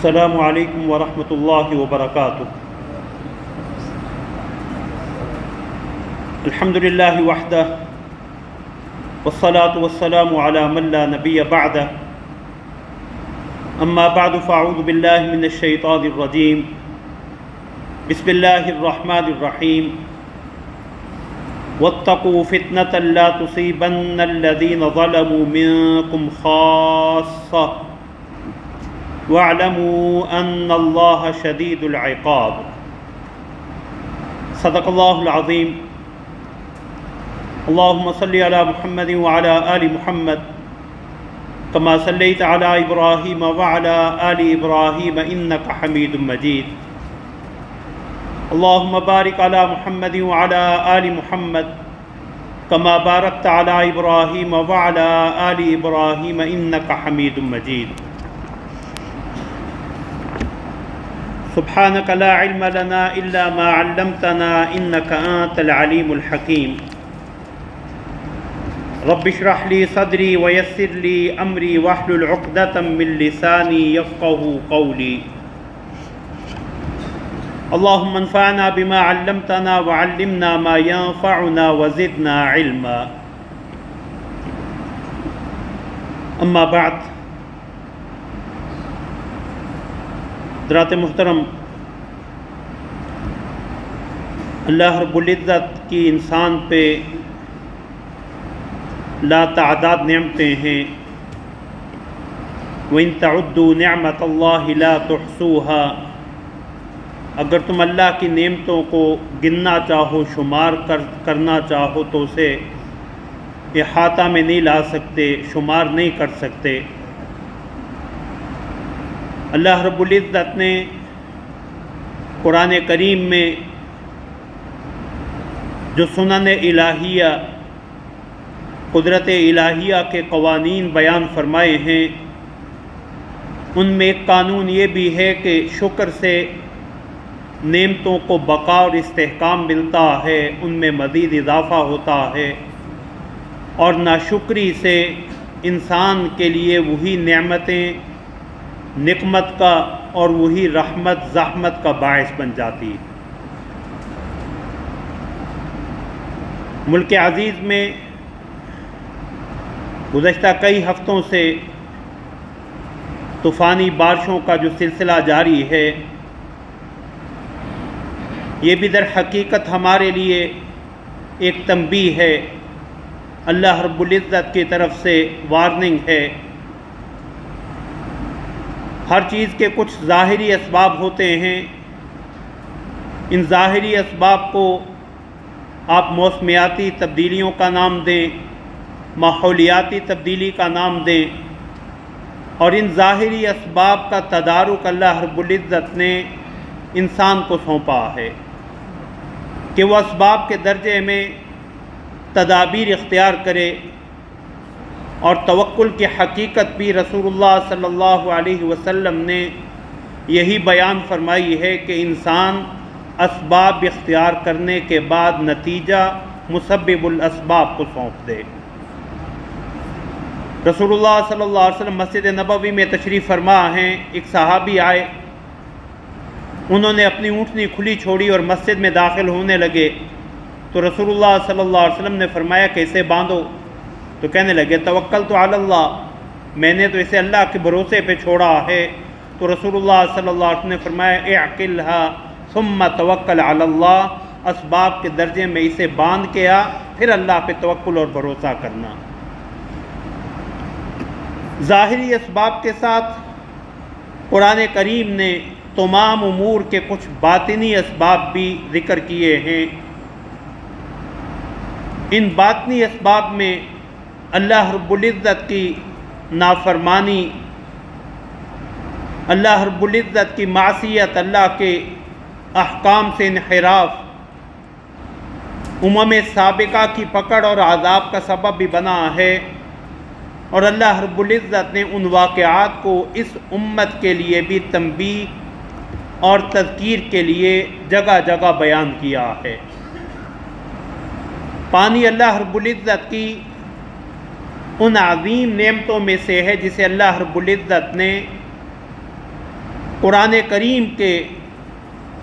السلام علیکم ورحمۃ اللہ وبرکاتہ۔ الحمد للہ وحدہ والصلاة والسلام علی من لا نبی بعدہ، اما بعد فاعوذ باللہ من الشیطان الرجیم، بسم اللہ الرحمن الرحیم۔ واتقوا فتنة لا تصیبن الذین ظلموا منکم خاصہ واعلموا ان اللہ شدید العقاب۔ صدق اللہ العظیم۔ اللہم صلی علی محمد وعلی آل محمد کما صلیت علی ابراہیم وعلی آل ابراہیم انک حمید مجید۔ اللہم بارک علی محمد وعلی آل محمد کما بارکت علی ابراہیم وعلی آل ابراہیم انک حمید مجید۔ سبحانک لا علم لنا الا ما علمتنا انک انت العلیم الحکیم۔ رب اشرح لی صدری ویسر لی امری واحلل عقدۃ من لسانی یفقہوا قولی۔ اللہم انفعنا بما علمتنا وعلمنا ما ينفعنا وزدنا علما۔ اما بعد، حضرات محترم، اللہ رب العزت کی انسان پہ لا تعداد نعمتیں ہیں۔ وَإِن تَعُدُّوا نِعْمَةَ اللَّهِ لَا تُحْصُوهَا، اگر تم اللہ کی نعمتوں کو گننا چاہو، شمار کرنا چاہو تو اسے احاطہ میں نہیں لا سکتے، شمار نہیں کر سکتے۔ اللہ رب العزت نے قرآن کریم میں جو سنن الہیہ، قدرت الہیہ کے قوانین بیان فرمائے ہیں، ان میں ایک قانون یہ بھی ہے کہ شکر سے نعمتوں کو بقا اور استحکام ملتا ہے، ان میں مزید اضافہ ہوتا ہے، اور ناشکری سے انسان کے لیے وہی نعمتیں نقمت کا اور وہی رحمت زحمت کا باعث بن جاتی۔ ملک عزیز میں گزشتہ کئی ہفتوں سے طوفانی بارشوں کا جو سلسلہ جاری ہے، یہ بھی در حقیقت ہمارے لیے ایک تنبیہ ہے، اللہ رب العزت کی طرف سے وارننگ ہے۔ ہر چیز کے کچھ ظاہری اسباب ہوتے ہیں، ان ظاہری اسباب کو آپ موسمیاتی تبدیلیوں کا نام دیں، ماحولیاتی تبدیلی کا نام دیں، اور ان ظاہری اسباب کا تدارک اللہ رب العزت نے انسان کو سونپا ہے کہ وہ اسباب کے درجے میں تدابیر اختیار کرے، اور توکل کی حقیقت بھی رسول اللہ صلی اللہ علیہ وسلم نے یہی بیان فرمائی ہے کہ انسان اسباب اختیار کرنے کے بعد نتیجہ مسبب الاسباب کو سونپ دے۔ رسول اللہ صلی اللہ علیہ وسلم مسجد نبوی میں تشریف فرما ہیں، ایک صحابی آئے، انہوں نے اپنی اونٹنی کھلی چھوڑی اور مسجد میں داخل ہونے لگے، تو رسول اللہ صلی اللہ علیہ وسلم نے فرمایا کہ اسے باندھو، تو کہنے لگے توکلت علی اللہ، میں نے تو اسے اللہ کے بھروسے پہ چھوڑا ہے۔ تو رسول اللہ صلی اللہ علیہ وسلم نے فرمایا اعقلھا ثم توکل علی اللہ، اسباب کے درجے میں اسے باندھ کے آ، پھر اللہ پہ توکل اور بھروسہ کرنا۔ ظاہری اسباب کے ساتھ قرآن کریم نے تمام امور کے کچھ باطنی اسباب بھی ذکر کیے ہیں۔ ان باطنی اسباب میں اللہ رب العزت کی نافرمانی، اللہ رب العزت کی معصیت، اللہ کے احکام سے انحراف، امم سابقہ کی پکڑ اور عذاب کا سبب بھی بنا ہے، اور اللہ رب العزت نے ان واقعات کو اس امت کے لیے بھی تنبیہ اور تذکیر کے لیے جگہ جگہ بیان کیا ہے۔ پانی اللہ رب العزت کی ان عظیم نعمتوں میں سے ہے جسے اللہ رب العزت نے قرآن کریم کے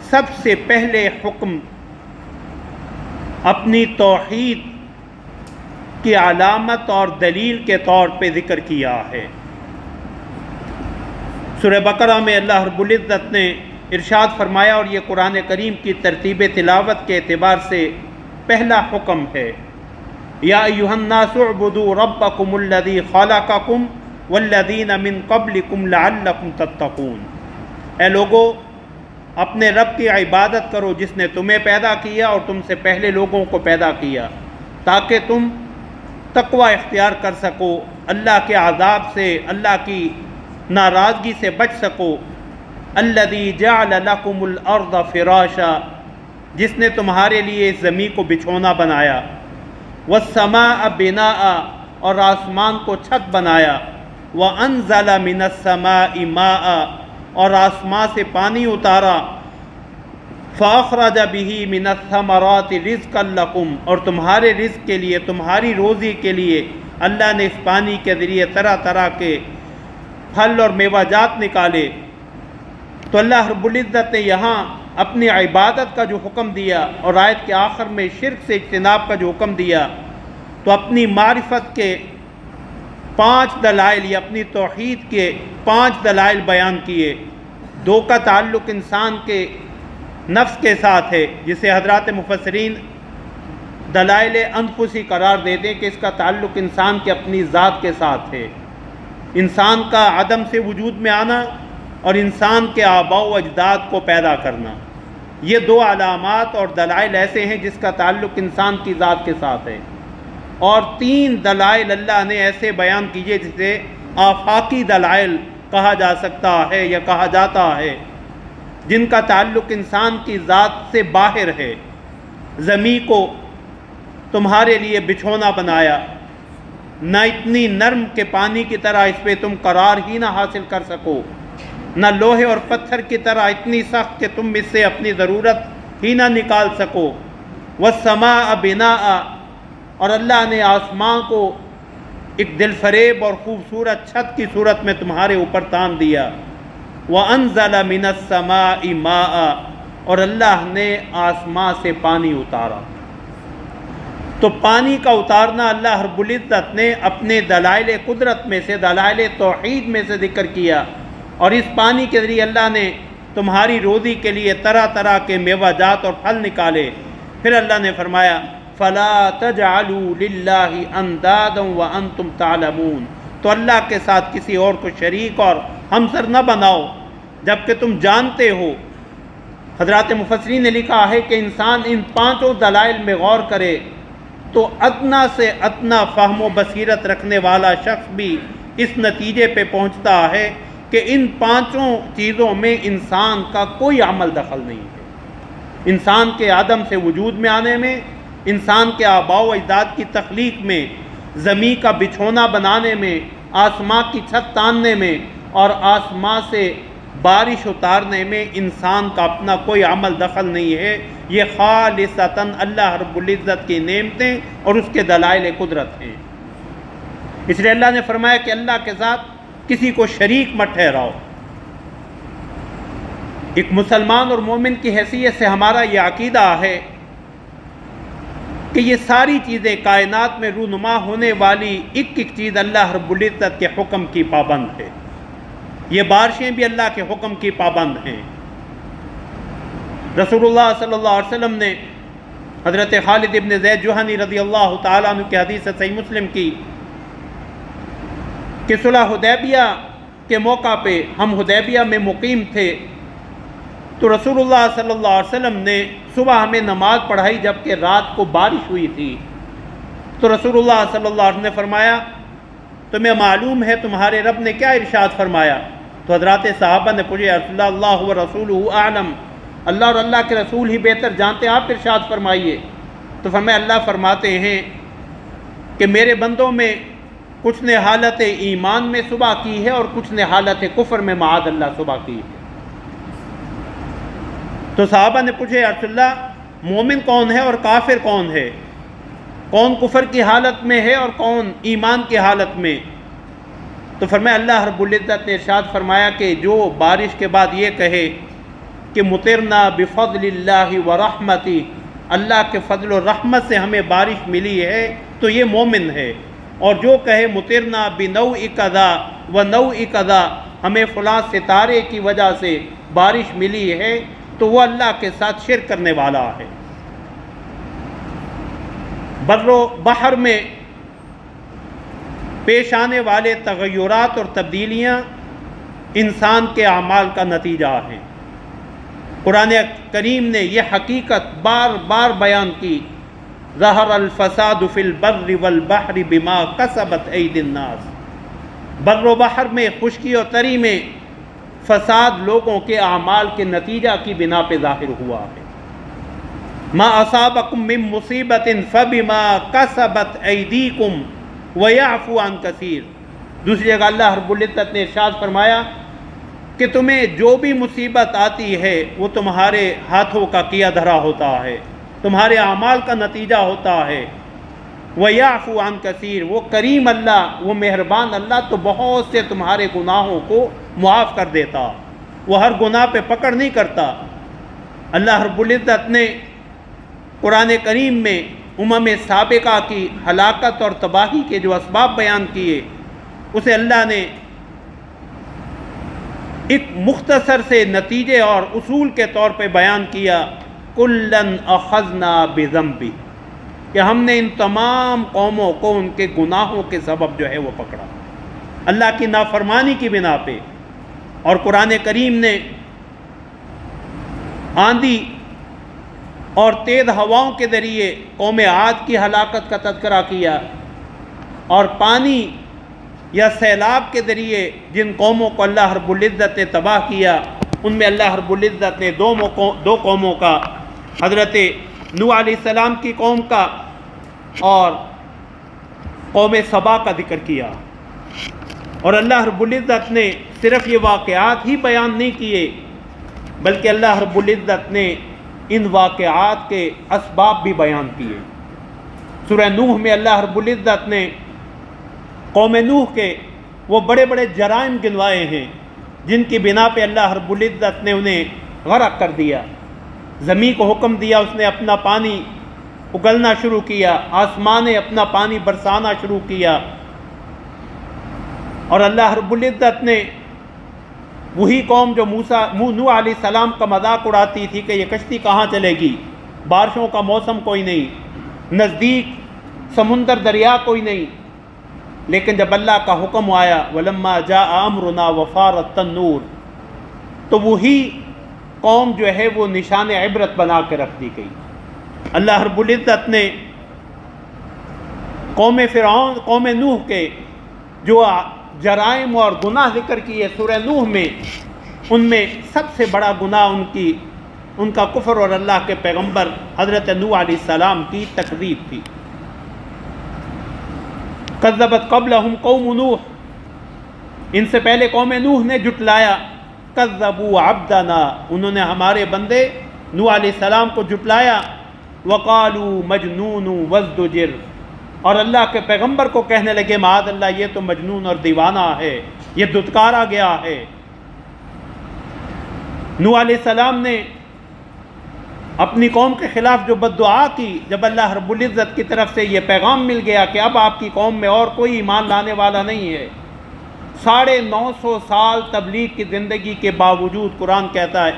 سب سے پہلے حکم اپنی توحید کی علامت اور دلیل کے طور پہ ذکر کیا ہے۔ سورہ بقرہ میں اللہ رب العزت نے ارشاد فرمایا، اور یہ قرآن کریم کی ترتیب تلاوت کے اعتبار سے پہلا حکم ہے، یا ایھا الناس اعبدوا ربکم الذی خلقکم والذین من قبلکم لعلکم تتقون۔ اے لوگو، اپنے رب کی عبادت کرو جس نے تمہیں پیدا کیا اور تم سے پہلے لوگوں کو پیدا کیا، تاکہ تم تقوی اختیار کر سکو، اللہ کے عذاب سے، اللہ کی ناراضگی سے بچ سکو۔ الذی جعل لکم الارض فراشا، جس نے تمہارے لیے اس زمین کو بچھونا بنایا، والسماء بناء، اور آسمان کو چھت بنایا، وانزل من السماء ماء، اور آسمان سے پانی اتارا، فاخرج به من الثمرات رزقا لکم، اور تمہارے رزق کے لیے، تمہاری روزی کے لیے اللہ نے اس پانی کے ذریعے طرح طرح کے پھل اور میوہ جات نکالے۔ تو اللہ رب العزت نے یہاں اپنی عبادت کا جو حکم دیا اور آیت کے آخر میں شرک سے اجتناب کا جو حکم دیا، تو اپنی معرفت کے 5 دلائل یا اپنی توحید کے 5 دلائل بیان کیے۔ 2 کا تعلق انسان کے نفس کے ساتھ ہے، جسے حضرات مفسرین دلائل انفسی قرار دیتے ہیں کہ اس کا تعلق انسان کے اپنی ذات کے ساتھ ہے، انسان کا عدم سے وجود میں آنا اور انسان کے آباء و اجداد کو پیدا کرنا۔ یہ 2 علامات اور دلائل ایسے ہیں جس کا تعلق انسان کی ذات کے ساتھ ہے، اور 3 دلائل اللہ نے ایسے بیان کیے جسے آفاقی دلائل کہا جا سکتا ہے یا کہا جاتا ہے، جن کا تعلق انسان کی ذات سے باہر ہے۔ زمین کو تمہارے لیے بچھونا بنایا، نہ اتنی نرم کہ پانی کی طرح اس پہ تم قرار ہی نہ حاصل کر سکو، نہ لوہے اور پتھر کی طرح اتنی سخت کہ تم اس سے اپنی ضرورت ہی نہ نکال سکو۔ والسماء بناء، اور اللہ نے آسمان کو ایک دل فریب اور خوبصورت چھت کی صورت میں تمہارے اوپر تان دیا۔ وَأَنزَلَ مِنَ السَّمَاءِ مَاءً، اور اللہ نے آسمان سے پانی اتارا۔ تو پانی کا اتارنا اللہ رب العزت نے اپنے دلائل قدرت میں سے، دلائل توحید میں سے ذکر کیا، اور اس پانی کے ذریعے اللہ نے تمہاری روزی کے لیے طرح طرح کے میوہ جات اور پھل نکالے۔ پھر اللہ نے فرمایا فَلَا تَجْعَلُوا لِلَّهِ أَنْدَادًا وَأَنْتُمْ تَعْلَمُونَ، تو اللہ کے ساتھ کسی اور کو شریک اور ہمسر نہ بناؤ جبکہ تم جانتے ہو۔ حضرات مفسرین نے لکھا ہے کہ انسان ان 5 دلائل میں غور کرے تو ادنا سے ادنا فہم و بصیرت رکھنے والا شخص بھی اس نتیجے پہ پہنچتا ہے کہ ان 5 چیزوں میں انسان کا کوئی عمل دخل نہیں ہے۔ انسان کے عدم سے وجود میں آنے میں، انسان کے آباء و اجداد کی تخلیق میں، زمین کا بچھونا بنانے میں، آسمان کی چھت تاننے میں، اور آسمان سے بارش اتارنے میں انسان کا اپنا کوئی عمل دخل نہیں ہے۔ یہ خالصتاً اللہ رب العزت کی نعمتیں اور اس کے دلائل قدرت ہیں۔ اس لیے اللہ نے فرمایا کہ اللہ کے ساتھ کسی کو شریک مت ٹھہراؤ۔ ایک مسلمان اور مومن کی حیثیت سے ہمارا یہ عقیدہ ہے کہ یہ ساری چیزیں کائنات میں رونما ہونے والی ایک ایک چیز اللہ رب العزت کے حکم کی پابند ہے۔ یہ بارشیں بھی اللہ کے حکم کی پابند ہیں۔ رسول اللہ صلی اللہ علیہ وسلم نے حضرت خالد ابن زید جہنی رضی اللہ تعالیٰ عنہ کی حدیث صحیح مسلم کی کہ صلح حدیبیہ کے موقع پہ ہم حدیبیہ میں مقیم تھے، تو رسول اللہ صلی اللہ علیہ وسلم نے صبح ہمیں نماز پڑھائی جبکہ رات کو بارش ہوئی تھی۔ تو رسول اللہ صلی اللہ علیہ وسلم نے فرمایا تمہیں معلوم ہے تمہارے رب نے کیا ارشاد فرمایا؟ تو حضرات صحابہ نے پوچھا رسول اللہ و رسولہ اعلم، اللہ اور اللہ کے رسول ہی بہتر جانتے، آپ ارشاد فرمائیے۔ تو فرمایا اللہ فرماتے ہیں کہ میرے بندوں میں کچھ نے حالت ایمان میں صبح کی ہے اور کچھ نے حالت کفر میں معاذ اللہ صبح کی ہے۔ تو صحابہ نے پوچھے یا رسول اللہ مومن کون ہے اور کافر کون ہے؟ کون کفر کی حالت میں ہے اور کون ایمان کی حالت میں؟ تو فرمایا اللہ رب العزت نے ارشاد فرمایا کہ جو بارش کے بعد یہ کہے کہ مطرنا بفضل اللہ ورحمتی، اللہ کے فضل و رحمت سے ہمیں بارش ملی ہے، تو یہ مومن ہے. اور جو کہے مطرنا بنوع کذا ونوع کذا، ہمیں فلاں ستارے کی وجہ سے بارش ملی ہے، تو وہ اللہ کے ساتھ شرک کرنے والا ہے. بر و بحر میں پیش آنے والے تغیرات اور تبدیلیاں انسان کے اعمال کا نتیجہ ہیں. قرآن کریم نے یہ حقیقت بار بار بیان کی، ظہر الفساد فی البر والبحر بما کسبت ایدی الناس. بر و بحر میں، خشکی اور تری میں فساد لوگوں کے اعمال کے نتیجہ کی بنا پہ ظاہر ہوا ہے. ما اصابکم من مصیبت فبما کسبت ایدیکم ویعفو عن کثیر. دوسری جگہ اللہ رب العزت نے ارشاد فرمایا کہ تمہیں جو بھی مصیبت آتی ہے وہ تمہارے ہاتھوں کا کیا دھرا ہوتا ہے، تمہارے اعمال کا نتیجہ ہوتا ہے. وَيَعْفُو عَنْ كَثِيرٍ، وہ کریم اللہ، وہ مہربان اللہ تو بہت سے تمہارے گناہوں کو معاف کر دیتا، وہ ہر گناہ پہ پکڑ نہیں کرتا. اللہ رب العزت نے قرآن کریم میں سابقہ کی ہلاکت اور تباہی کے جو اسباب بیان کیے، اسے اللہ نے ایک مختصر سے نتیجے اور اصول کے طور پہ بیان کیا. کُلًّا أَخَذْنَا بِذَنبِهِ، کہ ہم نے ان تمام قوموں کو ان کے گناہوں کے سبب جو ہے وہ پکڑا، اللہ کی نافرمانی کی بنا پہ. اور قرآن کریم نے آندھی اور تیز ہواؤں کے ذریعے قوم عاد کی ہلاکت کا تذکرہ کیا، اور پانی یا سیلاب کے ذریعے جن قوموں کو اللہ رب العزت نے تباہ کیا، ان میں اللہ رب العزت نے دو قوموں کا، حضرت نوح علیہ السلام کی قوم کا اور قوم سبا کا ذکر کیا. اور اللہ رب العزت نے صرف یہ واقعات ہی بیان نہیں کیے، بلکہ اللہ رب العزت نے ان واقعات کے اسباب بھی بیان کیے. سورہ نوح میں اللہ رب العزت نے قوم نوح کے وہ بڑے بڑے جرائم گنوائے ہیں جن کی بنا پہ اللہ رب العزت نے انہیں غرق کر دیا. زمین کو حکم دیا، اس نے اپنا پانی اگلنا شروع کیا، آسمان نے اپنا پانی برسانا شروع کیا. اور اللہ رب العزت نے وہی قوم جو نوح علیہ السلام کا مذاق اڑاتی تھی کہ یہ کشتی کہاں چلے گی، بارشوں کا موسم کوئی نہیں، نزدیک سمندر دریا کوئی نہیں، لیکن جب اللہ کا حکم آیا وَلَمَّا جَاءَ أَمْرُنَا وَفَارَتِ النُّورُ، تو وہی قوم جو ہے وہ نشان عبرت بنا کے رکھ دی گئی. اللہ رب العزت نے قوم فرعون، قوم نوح کے جو جرائم اور گناہ ذکر کیے سورہ نوح میں، ان میں سب سے بڑا گناہ ان کا کفر اور اللہ کے پیغمبر حضرت نوح علیہ السلام کی تکذیب تھی. کذبت قبلہم قوم نوح، ان سے پہلے قوم نوح نے جھٹلایا. کذبوا عبدنا، انہوں نے ہمارے بندے نوح علیہ السلام کو جھٹلایا. وقالوا مجنون وازدجر، اور اللہ کے پیغمبر کو کہنے لگے معاذ اللہ یہ تو مجنون اور دیوانہ ہے، یہ دھتکارا گیا ہے. نوح علیہ السلام نے اپنی قوم کے خلاف جو بد دعا کی، جب اللہ رب العزت کی طرف سے یہ پیغام مل گیا کہ اب آپ کی قوم میں اور کوئی ایمان لانے والا نہیں ہے، 950 سال تبلیغ کی زندگی کے باوجود قرآن کہتا ہے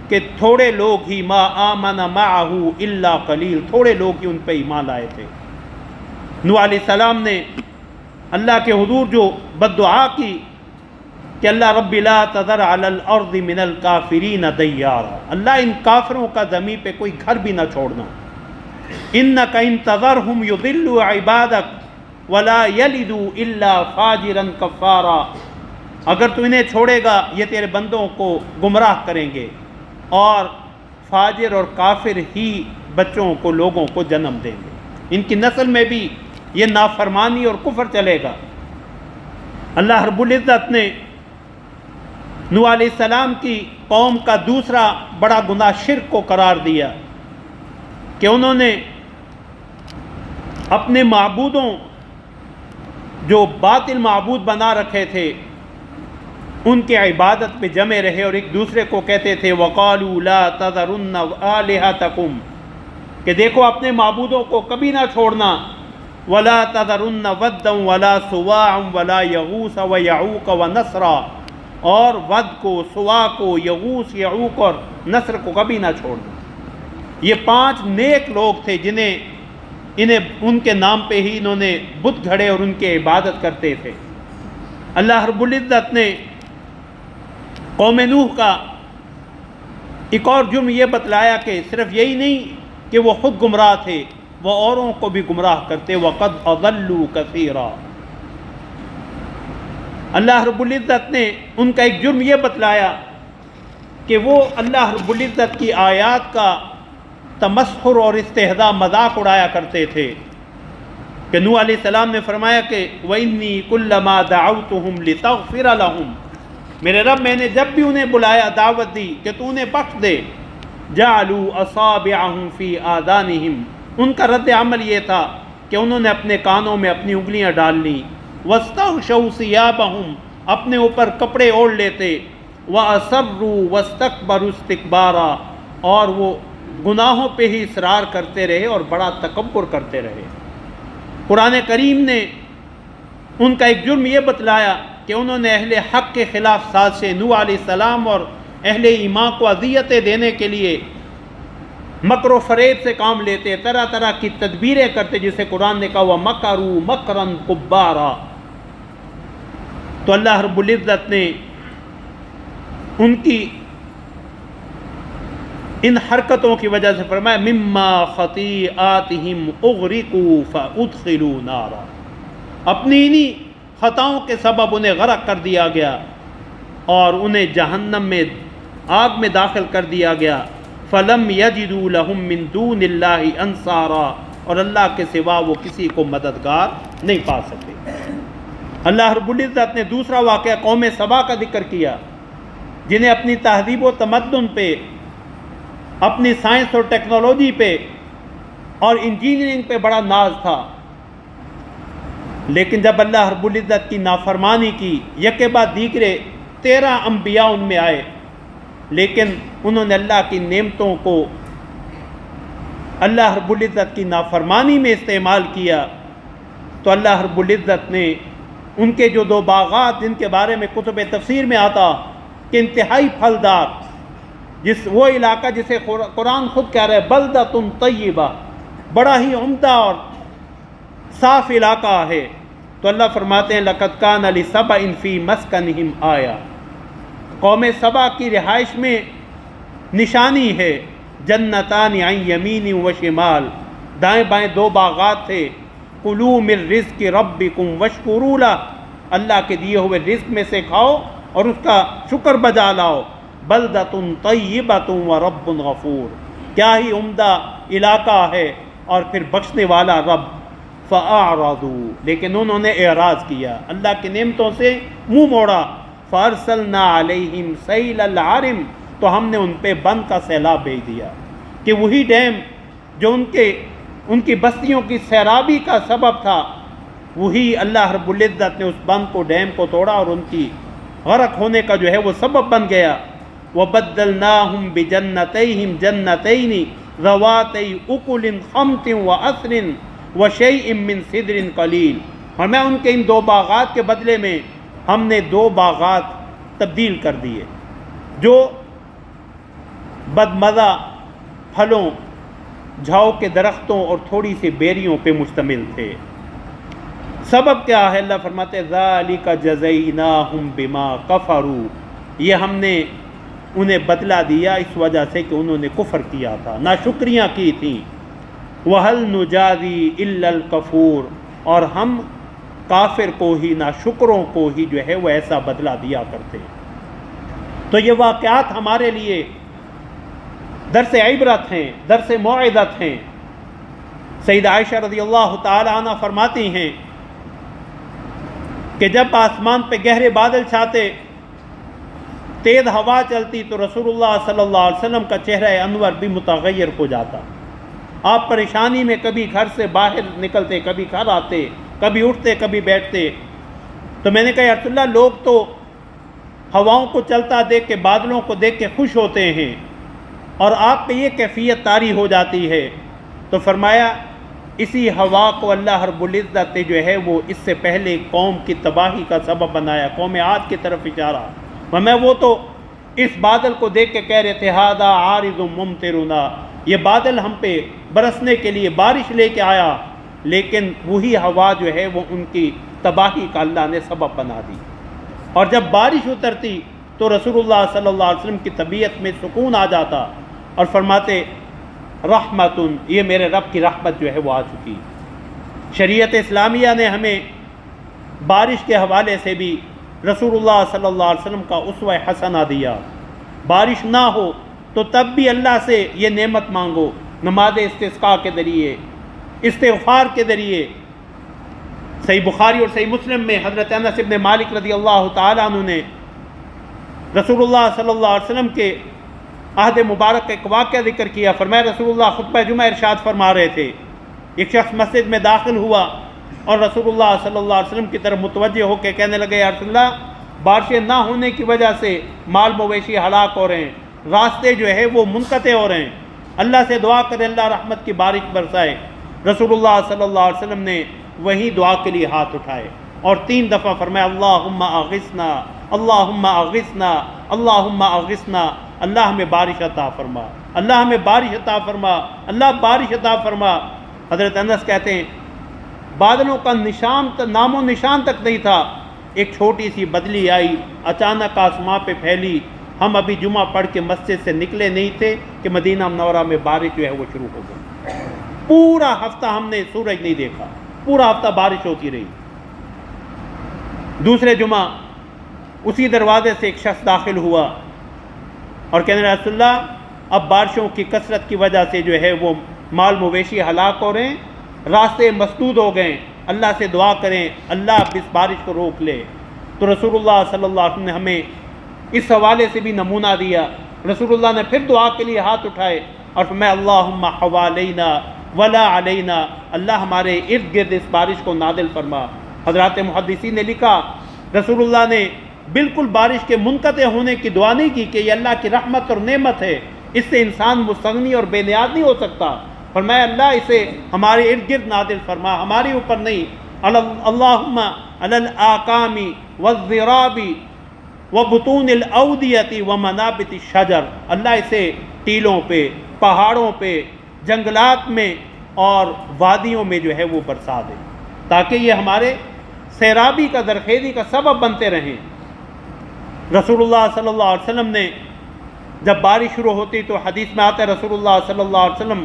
کہ تھوڑے لوگ ہی ما آمن معہ الا قلیل، تھوڑے لوگ ہی ان پہ ایمان لائے تھے. نوح علیہ السلام نے اللہ کے حضور جو بد دعا کی کہ اللہ رب لا تذر علی الارض من الکافرین دیارا، اللہ ان کافروں کا زمین پہ کوئی گھر بھی نہ چھوڑنا. انک ان تذرہم یضلوا عبادک ولا یلدوا الا فاجرا کفارا، اگر تو انہیں چھوڑے گا یہ تیرے بندوں کو گمراہ کریں گے اور فاجر اور کافر ہی بچوں کو، لوگوں کو جنم دیں گے، ان کی نسل میں بھی یہ نافرمانی اور کفر چلے گا. اللہ رب العزت نے نوح علیہ السلام کی قوم کا دوسرا بڑا گناہ شرک کو قرار دیا کہ انہوں نے اپنے معبودوں جو باطل معبود بنا رکھے تھے ان کے عبادت پہ جمے رہے اور ایک دوسرے کو کہتے تھے وَقَالُوا لَا تَذَرُنَّ آلِهَتَكُمْ کہ دیکھو اپنے معبودوں کو کبھی نہ چھوڑنا، وَلَا تَذَرُنَّ وَدًّا وَلَا سُوَاعًا وَلَا يَغُوثَ وَيَعُوقَ وَنَسْرًا، اور ود کو، سوا کو، یغوث، یعوق اور نصر کو کبھی نہ چھوڑنا۔ یہ 5 نیک لوگ تھے انہیں ان کے نام پہ ہی انہوں نے بت گھڑے اور ان کی عبادت کرتے تھے۔ اللہ رب العزت نے قوم نوح کا ایک اور جرم یہ بتلایا کہ صرف یہی نہیں کہ وہ خود گمراہ تھے، وہ اوروں کو بھی گمراہ کرتے، وَقَدْ أَضَلُّوا كَثِيرًا۔ اللہ رب العزت نے ان کا ایک جرم یہ بتلایا کہ وہ اللہ رب العزت کی آیات کا تمسخر اور استہزاء، مذاق اڑایا کرتے تھے کہ نوح علیہ السلام نے فرمایا کہ وَإِنِّي كُلَّمَا دَعَوْتُهُمْ لِتَغْفِرَ لَهُمْ، میرے رب میں نے جب بھی انہیں بلایا، دعوت دی کہ تو انہیں بخش دے، جَعَلُوا أَصَابِعَهُمْ فِي آذَانِهِمْ، ان کا رد عمل یہ تھا کہ انہوں نے اپنے کانوں میں اپنی انگلیاں ڈال لیں، وَاسْتَغْشَوْا ثِيَابَهُمْ، اپنے اوپر کپڑے اوڑھ لیتے، وَأَصَرُّوا وَاسْتَكْبَرُوا اسْتِكْبَارًا، اور وہ گناہوں پہ ہی اصرار کرتے رہے اور بڑا تکبر کرتے رہے۔ قرآن کریم نے ان کا ایک جرم یہ بتلایا کہ انہوں نے اہل حق کے خلاف سازشیں، نوح علیہ السلام اور اہل ایمان کو اذیتیں دینے کے لیے مکر و فریب سے کام لیتے، طرح طرح کی تدبیریں کرتے، جسے قرآن نے کہا وَمَكَرُوا مَكْرًا كُبَّارًا۔ تو اللہ رب العزت نے ان کی ان حرکتوں کی وجہ سے فرمایا مِمَّا خَطِيئَاتِهِمْ أُغْرِقُوا فَأُدْخِلُوا نَارًا، اپنی انہی خطاؤں کے سبب انہیں غرق کر دیا گیا اور انہیں جہنم میں، آگ میں داخل کر دیا گیا۔ فَلَمْ يَجِدُوا لَهُم مِّن دُونِ اللَّهِ أَنصَارًا، اور اللہ کے سوا وہ کسی کو مددگار نہیں پا سکے۔ اللہ رب العزت نے دوسرا واقعہ قوم سبا کا ذکر کیا، جنہیں اپنی تہذیب و تمدن پہ، اپنی سائنس اور ٹیکنالوجی پہ اور انجینئرنگ پہ بڑا ناز تھا، لیکن جب اللہ رب العزت کی نافرمانی کی، یکے بعد دیگرے 13 انبیاء ان میں آئے، لیکن انہوں نے اللہ کی نعمتوں کو اللہ رب العزت کی نافرمانی میں استعمال کیا، تو اللہ رب العزت نے ان کے جو 2 باغات جن کے بارے میں کتب تفسیر میں آتا کہ انتہائی پھلدار، وہ علاقہ جسے قرآن خود کہہ رہا ہے بلدۃ طیبہ، بڑا ہی عمدہ اور صاف علاقہ ہے، تو اللہ فرماتے ہیں لَقَدْ كَانَ لِسَبَإٍ فِي مَسْكَنِهِمْ آیَةٌ، قوم سبا کی رہائش میں نشانی ہے، جنتان عن یمین و شمال، دائیں بائیں 2 باغات تھے، کلوا من رزق ربکم واشکروا لہ، اللہ کے دیے ہوئے رزق میں سے کھاؤ اور اس کا شکر بجا لاؤ، بلدۃ طیبۃ ورب غفور، کیا ہی عمدہ علاقہ ہے اور پھر بخشنے والا رب۔ فَأَعْرَضُوا، لیکن انہوں نے اعراض کیا، اللہ کی نعمتوں سے منہ موڑا، فَأَرْسَلْنَا عَلَيْهِمْ سَيْلَ الْعَرِمِ، تو ہم نے ان پہ بند کا سیلاب بھیج دیا، کہ وہی ڈیم جو ان کی بستیوں کی سیرابی کا سبب تھا، وہی اللہ رب العزت نے اس بند کو، ڈیم کو توڑا اور ان کی غرق ہونے کا جو ہے وہ سبب بن گیا۔ وَبَدَّلْنَاهُمْ بِجَنَّتَيْهِمْ جَنَّتَيْنِ ذَوَاتَيْ أُكُلٍ خَمْطٍ وَعَصْرٍ وَشَيْءٍ مِّن سِدْرٍ قَلِيلٍ، اور میں ان کے ان 2 باغات کے بدلے میں ہم نے 2 باغات تبدیل کر دیے جو بدمزہ پھلوں، جھاؤ کے درختوں اور تھوڑی سی بیریوں پہ مشتمل تھے۔ سبب کیا ہے؟ اللہ فرماتے ہیں ذَلِكَ جَزَيْنَاهُمْ بِمَا كَفَرُوا، یہ ہم نے انہیں بدلہ دیا اس وجہ سے کہ انہوں نے کفر کیا تھا، ناشکریاں کی تھیں۔ وَهَلْ نُجَازِي إِلَّا الْكَفُورَ، اور ہم کافر کو ہی، ناشکروں کو ہی جو ہے وہ ایسا بدلہ دیا کرتے۔ تو یہ واقعات ہمارے لیے درس عبرت ہیں، درس موعظت ہیں۔ سیدہ عائشہ رضی اللہ تعالی عنہ فرماتی ہیں کہ جب آسمان پہ گہرے بادل چھاتے، تیز ہوا چلتی، تو رسول اللہ صلی اللہ علیہ وسلم کا چہرہ انور بھی متغیر ہو جاتا، آپ پریشانی میں کبھی گھر سے باہر نکلتے، کبھی گھر آتے، کبھی اٹھتے کبھی بیٹھتے۔ تو میں نے کہا یا رسول اللہ لوگ تو ہواؤں کو چلتا دیکھ کے، بادلوں کو دیکھ کے خوش ہوتے ہیں، اور آپ پہ یہ کیفیت طاری ہو جاتی ہے۔ تو فرمایا اسی ہوا کو اللہ رب العزت نے جو ہے وہ اس سے پہلے قوم کی تباہی کا سبب بنایا، قوم عاد کی طرف اشارہ۔ میں وہ تو اس بادل کو دیکھ کے کہہ رہے تھے ھذا عارض ممطرنا، یہ بادل ہم پہ برسنے کے لیے بارش لے کے آیا، لیکن وہی ہوا جو ہے وہ ان کی تباہی کا اللہ نے سبب بنا دی۔ اور جب بارش اترتی تو رسول اللہ صلی اللہ علیہ وسلم کی طبیعت میں سکون آ جاتا اور فرماتے رحمتن، یہ میرے رب کی رحمت جو ہے وہ آ چکی۔ شریعت اسلامیہ نے ہمیں بارش کے حوالے سے بھی رسول اللہ صلی اللہ علیہ وسلم کا اسوہ حسنہ دیا۔ بارش نہ ہو تو تب بھی اللہ سے یہ نعمت مانگو، نماز استسقاء کے ذریعے، استغفار کے ذریعے۔ صحیح بخاری اور صحیح مسلم میں حضرت انس بن مالک رضی اللہ تعالیٰ عنہ نے رسول اللہ صلی اللہ علیہ وسلم کے عہد مبارک کا ایک واقعہ ذکر کیا۔ فرمایا رسول اللہ خطبہ جمعہ ارشاد فرما رہے تھے، ایک شخص مسجد میں داخل ہوا اور رسول اللہ صلی اللہ علیہ وسلم کی طرف متوجہ ہو کے کہنے لگے یا رسول اللہ بارشیں نہ ہونے کی وجہ سے مال مویشی ہلاک ہو رہے ہیں، راستے جو ہے وہ منقطع ہو رہے ہیں، اللہ سے دعا کرے اللہ رحمت کی بارش برسائے۔ رسول اللہ صلی اللہ علیہ وسلم نے وہی دعا کے لیے ہاتھ اٹھائے اور 3 دفعہ فرمایا اللہم اغثنا، اللہم اغثنا، اللہم اغثنا، اللہ ہمیں بارش عطا فرما، اللہ ہمیں بارش عطا فرما، اللہ بارش عطا فرما۔ حضرت انس کہتے ہیں بادلوں کا نام و نشان تک نہیں تھا، ایک چھوٹی سی بدلی آئی، اچانک آسماں پہ پھیلی، ہم ابھی جمعہ پڑھ کے مسجد سے نکلے نہیں تھے کہ مدینہ منورہ میں بارش جو ہے وہ شروع ہو گئی۔ پورا ہفتہ ہم نے سورج نہیں دیکھا، پورا ہفتہ بارش ہوتی رہی۔ دوسرے جمعہ اسی دروازے سے ایک شخص داخل ہوا اور کہنے لگا رسول اللہ اب بارشوں کی کثرت کی وجہ سے جو ہے وہ مال مویشی ہلاک ہو رہے ہیں، راستے مسدود ہو گئے، اللہ سے دعا کریں اللہ اس بارش کو روک لے۔ تو رسول اللہ صلی اللہ علیہ وسلم نے ہمیں اس حوالے سے بھی نمونہ دیا۔ رسول اللہ نے پھر دعا کے لیے ہاتھ اٹھائے اور فرمایا اللہم حوالینا ولا علینا، اللہ ہمارے ارد گرد اس بارش کو نازل فرما۔ حضرات محدثین نے لکھا رسول اللہ نے بالکل بارش کے منقطع ہونے کی دعا نہیں کی کہ یہ اللہ کی رحمت اور نعمت ہے، اس سے انسان مستغنی اور بے نیاز نہیں ہو سکتا، فرمایا اللہ اسے ہمارے ارد گرد نازل فرما، ہمارے اوپر نہیں۔ اللہم علی الاکام والذراب وبطون الاودیۃ ومنابت الشجر، اللہ اسے ٹیلوں پہ، پہاڑوں پہ، جنگلات میں اور وادیوں میں جو ہے وہ برسا دے، تاکہ یہ ہمارے سیرابی کا زرخیزی کا سبب بنتے رہیں۔ رسول اللہ صلی اللہ علیہ وسلم نے جب بارش شروع ہوتی تو حدیث میں آتا ہے رسول اللہ صلی اللہ علیہ وسلم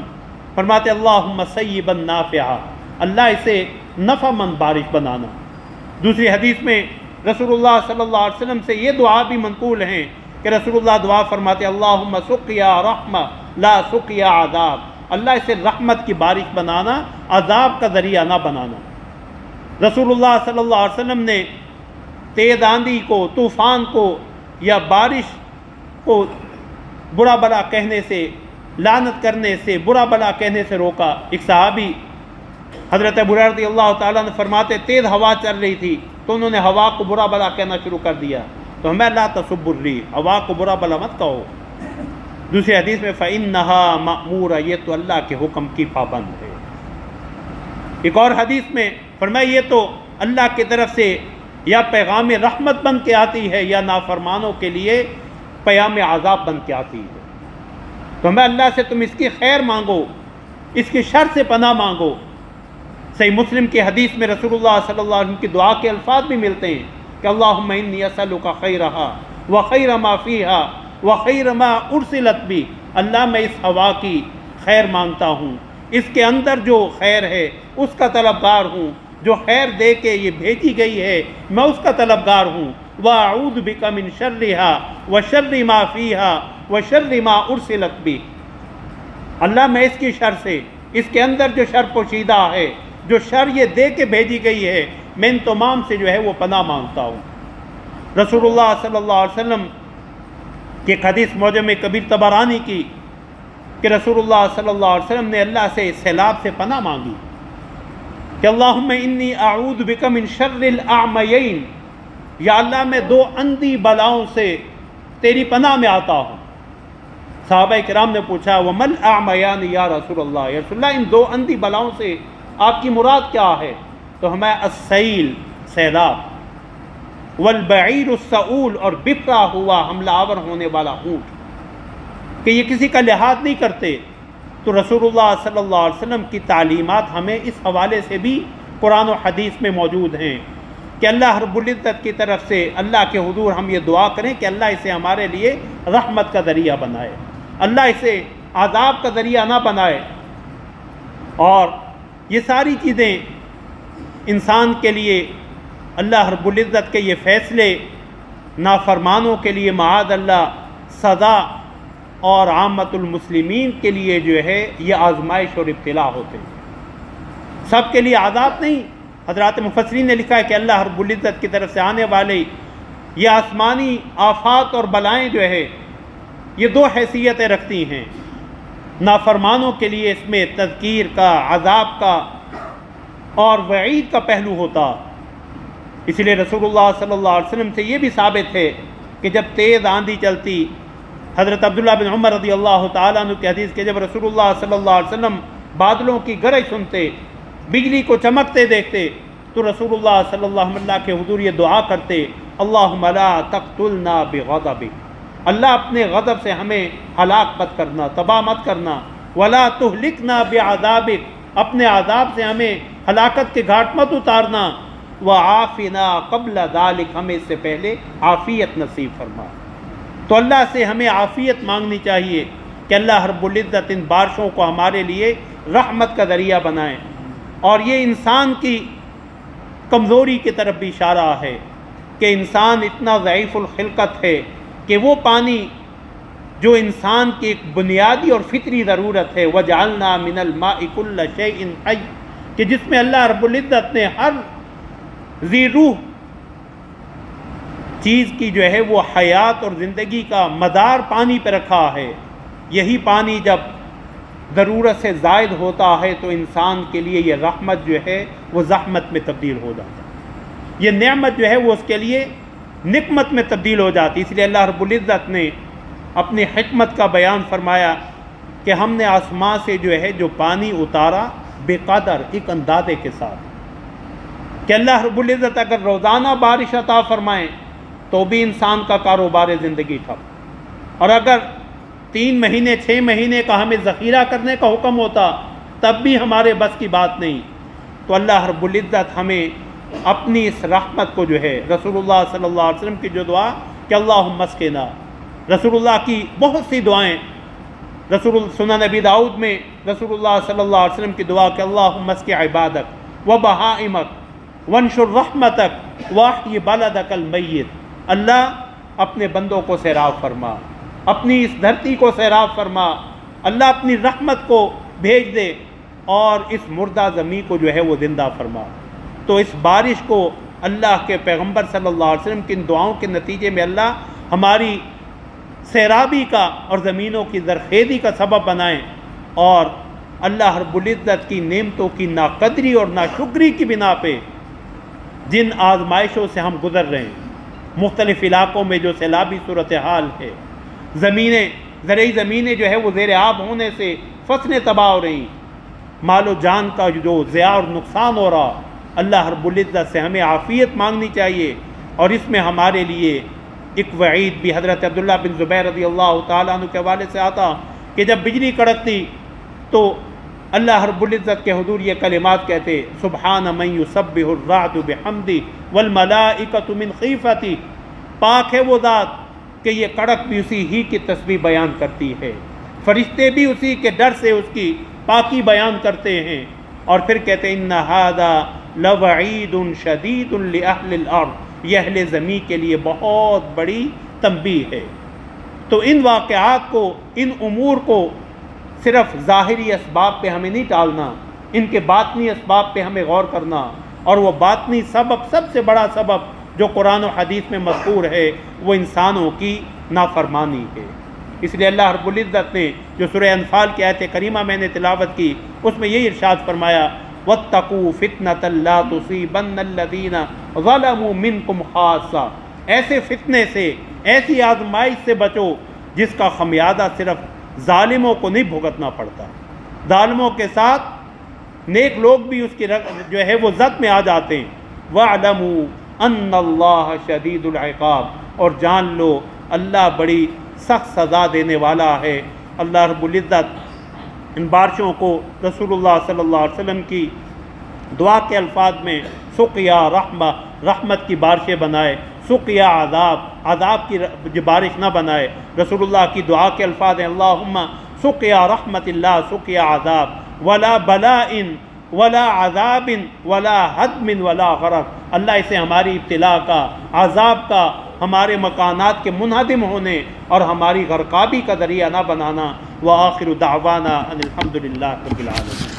فرماتے اللہم سیبا نافعا، اللہ اسے نفع مند بارش بنانا۔ دوسری حدیث میں رسول اللہ صلی اللہ علیہ وسلم سے یہ دعا بھی منقول ہیں کہ رسول اللہ دعا فرماتے اللہم سقیا رحمہ لا سقیا عذاب، اللہ اسے رحمت کی بارش بنانا، عذاب کا ذریعہ نہ بنانا۔ رسول اللہ صلی اللہ علیہ وسلم نے تیز آندھی کو، طوفان کو یا بارش کو برا بلا کہنے سے، لعنت کرنے سے، برا بلا کہنے سے روکا۔ ایک صحابی حضرت ابو ہریرہ رضی اللہ تعالیٰ نے فرماتے تیز ہوا چل رہی تھی تو انہوں نے ہوا کو برا بلا کہنا شروع کر دیا، تو ہمیں لا تسبوا الريح، ہوا کو برا بلا مت کہو۔ دوسری حدیث میں فإنها مأمورہ، یہ تو اللہ کے حکم کی پابند ہے۔ ایک اور حدیث میں فرمایا یہ تو اللہ کی طرف سے یا پیغام رحمت بن کے آتی ہے یا نافرمانوں کے لیے پیام عذاب بن کے آتی ہے، تو ہمیں اللہ سے تم اس کی خیر مانگو، اس کی شر سے پناہ مانگو۔ صحیح مسلم کی حدیث میں رسول اللہ صلی اللہ علیہ وسلم کی دعا کے الفاظ بھی ملتے ہیں کہ اللہم انی اسألک خیرہا وخیر ما فیہا وخیر ما ارسلت بھی، اللہ میں اس ہوا کی خیر مانگتا ہوں، اس کے اندر جو خیر ہے اس کا طلبگار ہوں، جو خیر دے کے یہ بھیجی گئی ہے میں اس کا طلبگار ہوں۔ وَأَعُوذُ بِكَ مِن شَرِّهَا وَشَرِّ مَا فِيهَا وَشَرِّ مَا أُرْسِلَتْ بِهِ، اللہ میں اس کی شر سے، اس کے اندر جو شر پوشیدہ ہے، جو شر یہ دے کے بھیجی گئی ہے، میں ان تمام سے جو ہے وہ پناہ مانگتا ہوں۔ رسول اللہ صلی اللہ علیہ وسلم کی ایک حدیث معجم کبیر طبرانی کی کہ رسول اللہ صلی اللہ علیہ وسلم نے اللہ سے سیلاب سے پناہ مانگی کہ کہ اللہم انی اعوذ بک من شر الاعمیین، یا اللہ میں دو اندھی بلاؤں سے تیری پناہ میں آتا ہوں۔ صحابہ کرام نے پوچھا وَمَا الْأَعْمَيَانِ یا رسول اللہ، یا رسول اللہ ان دو اندھی بلاؤں سے آپ کی مراد کیا ہے؟ تو ہمیں السیل سیلاب، والبعیر السعول اور بکھرا ہوا حملہ آور ہونے والا اونٹ، کہ یہ کسی کا لحاظ نہیں کرتے۔ تو رسول اللہ صلی اللہ علیہ وسلم کی تعلیمات ہمیں اس حوالے سے بھی قرآن و حدیث میں موجود ہیں کہ اللہ رب العزت کی طرف سے اللہ کے حضور ہم یہ دعا کریں کہ اللہ اسے ہمارے لیے رحمت کا ذریعہ بنائے، اللہ اسے عذاب کا ذریعہ نہ بنائے۔ اور یہ ساری چیزیں انسان کے لیے اللہ رب العزت کے یہ فیصلے نافرمانوں کے لیے معاذ اللہ سزا، اور عامت المسلمین کے لیے جو ہے یہ آزمائش اور ابتلا ہوتے ہیں، سب کے لیے عذاب نہیں۔ حضرات مفسرین نے لکھا ہے کہ اللہ رب العزت کی طرف سے آنے والے یہ آسمانی آفات اور بلائیں جو ہے یہ دو حیثیتیں رکھتی ہیں۔ نافرمانوں کے لیے اس میں تذکیر کا، عذاب کا اور وعید کا پہلو ہوتا۔ اس لیے رسول اللہ صلی اللہ علیہ وسلم سے یہ بھی ثابت ہے کہ جب تیز آندھی چلتی، حضرت عبداللہ بن عمر رضی اللہ تعالیٰ عنہ کی حدیث کہ جب رسول اللہ صلی اللہ علیہ وسلم بادلوں کی گرج سنتے، بجلی کو چمکتے دیکھتے، تو رسول اللہ صلی اللہ علیہ وسلم کے حضور یہ دعا کرتے اللہم لا تقتلنا بغضبک، اللہ اپنے غضب سے ہمیں ہلاک مت کرنا، تباہ مت کرنا، ولا تہلکنا بعذابک، اپنے عذاب سے ہمیں ہلاکت کے گھاٹ مت اتارنا، وعافنا قبل ذلک، ہمیں اس سے پہلے عافیت نصیب فرما۔ تو اللہ سے ہمیں عافیت مانگنی چاہیے کہ اللہ رب العزت ان بارشوں کو ہمارے لیے رحمت کا ذریعہ بنائیں۔ اور یہ انسان کی کمزوری کی طرف بھی اشارہ ہے کہ انسان اتنا ضعیف الخلقت ہے کہ وہ پانی جو انسان کی ایک بنیادی اور فطری ضرورت ہے، وَجَعَلْنَا مِنَ الْمَاءِ كُلَّ شَيْءٍ حَيٍّ، کہ جس میں اللہ رب العزت نے ہر ذی روح چیز کی جو ہے وہ حیات اور زندگی کا مدار پانی پہ رکھا ہے، یہی پانی جب ضرورت سے زائد ہوتا ہے تو انسان کے لیے یہ رحمت جو ہے وہ زحمت میں تبدیل ہو جاتا ہے، یہ نعمت جو ہے وہ اس کے لیے نقمت میں تبدیل ہو جاتی۔ اس لیے اللہ رب العزت نے اپنی حکمت کا بیان فرمایا کہ ہم نے آسمان سے جو ہے جو پانی اتارا بے قدر، ایک اندازے کے ساتھ، کہ اللہ رب العزت اگر روزانہ بارش عطا فرمائیں تو بھی انسان کا کاروبار زندگی ٹھپ، اور اگر 3 مہینے 6 مہینے کا ہمیں ذخیرہ کرنے کا حکم ہوتا تب بھی ہمارے بس کی بات نہیں۔ تو اللہ رب العزت ہمیں اپنی اس رحمت کو جو ہے، رسول اللہ صلی اللہ علیہ وسلم کی جو دعا کہ اللہم اسقنا، رسول اللہ کی بہت سی دعائیں، سنن نبی داؤد میں رسول اللہ صلی اللہ علیہ وسلم کی دعا کہ اللہم اسق عبادک وبہائمک وانشر رحمتک واحی بلدک المیت، اللہ اپنے بندوں کو سیراب فرما، اپنی اس دھرتی کو سیراب فرما، اللہ اپنی رحمت کو بھیج دے اور اس مردہ زمین کو جو ہے وہ زندہ فرما۔ تو اس بارش کو اللہ کے پیغمبر صلی اللہ علیہ وسلم کی ان دعاؤں کے نتیجے میں اللہ ہماری سیرابی کا اور زمینوں کی زرخیزی کا سبب بنائیں، اور اللہ رب العزت کی نعمتوں کی ناقدری اور ناشکری کی بنا پہ جن آزمائشوں سے ہم گزر رہے ہیں، مختلف علاقوں میں جو سیلابی صورتحال ہے، زرعی زمینیں جو ہے وہ زیر آب ہونے سے فصلیں تباہ ہو رہی، مال و جان کا جو ضیاع اور نقصان ہو رہا، اللہ رب العزت سے ہمیں عافیت مانگنی چاہیے۔ اور اس میں ہمارے لیے ایک وعید بھی حضرت عبداللہ بن زبیر رضی اللہ تعالیٰ عنہ کے حوالے سے آتا کہ جب بجلی کڑکتی تو اللہ رب العزت کے حضور یہ کلمات کہتے سبحان من یسبح الرعد بحمدہ والملائکۃ من خیفتہ، پاک ہے وہ ذات کہ یہ کڑک بھی اسی ہی کی تسبیح بیان کرتی ہے، فرشتے بھی اسی کے ڈر سے اس کی پاکی بیان کرتے ہیں۔ اور پھر کہتے ان ھذا لوعید شدید لأہل الارض، یہ اہل زمین کے لیے بہت بڑی تنبیہ ہے۔ تو ان واقعات کو، ان امور کو صرف ظاہری اسباب پہ ہمیں نہیں ٹالنا، ان کے باطنی اسباب پہ ہمیں غور کرنا، اور وہ باطنی سبب، سب سے بڑا سبب جو قرآن و حدیث میں مذکور ہے وہ انسانوں کی نافرمانی ہے۔ اس لیے اللہ رب العزت نے جو سورہ انفال کی آیت کریمہ میں نے تلاوت کی اس میں یہی ارشاد فرمایا واتقوا فتنة لا تصيبن الذين ظلموا منكم خاصة، ایسے فتنے سے، ایسی آزمائش سے بچو جس کا خمیازہ صرف ظالموں کو نہیں بھگتنا پڑتا، ظالموں کے ساتھ نیک لوگ بھی اس کی جو ہے وہ زد میں آ جاتے ہیں۔ وَاعْلَمُوا أَنَّ اللَّهَ شَدِيدُ الْعِقَابِ، اور جان لو اللہ بڑی سخت سزا دینے والا ہے۔ اللہ رب العزت ان بارشوں کو رسول اللہ صلی اللہ علیہ وسلم کی دعا کے الفاظ میں سقیا رحمہ، رحمت کی بارشیں بنائے، سقیا عذاب، عذاب کی بارش نہ بنائے۔ رسول اللہ کی دعا کے الفاظ ہیں اللہم سقیا رحمت اللہ سقیا عذاب ولا بلاء ولا عذاب ولا حدم ولا غرق، اللہ اسے ہماری ابتلا کا، عذاب کا، ہمارے مکانات کے منہدم ہونے اور ہماری غرقابی کا ذریعہ نہ بنانا۔ وآخر دعوانا ان الحمد للہ رب العالمین۔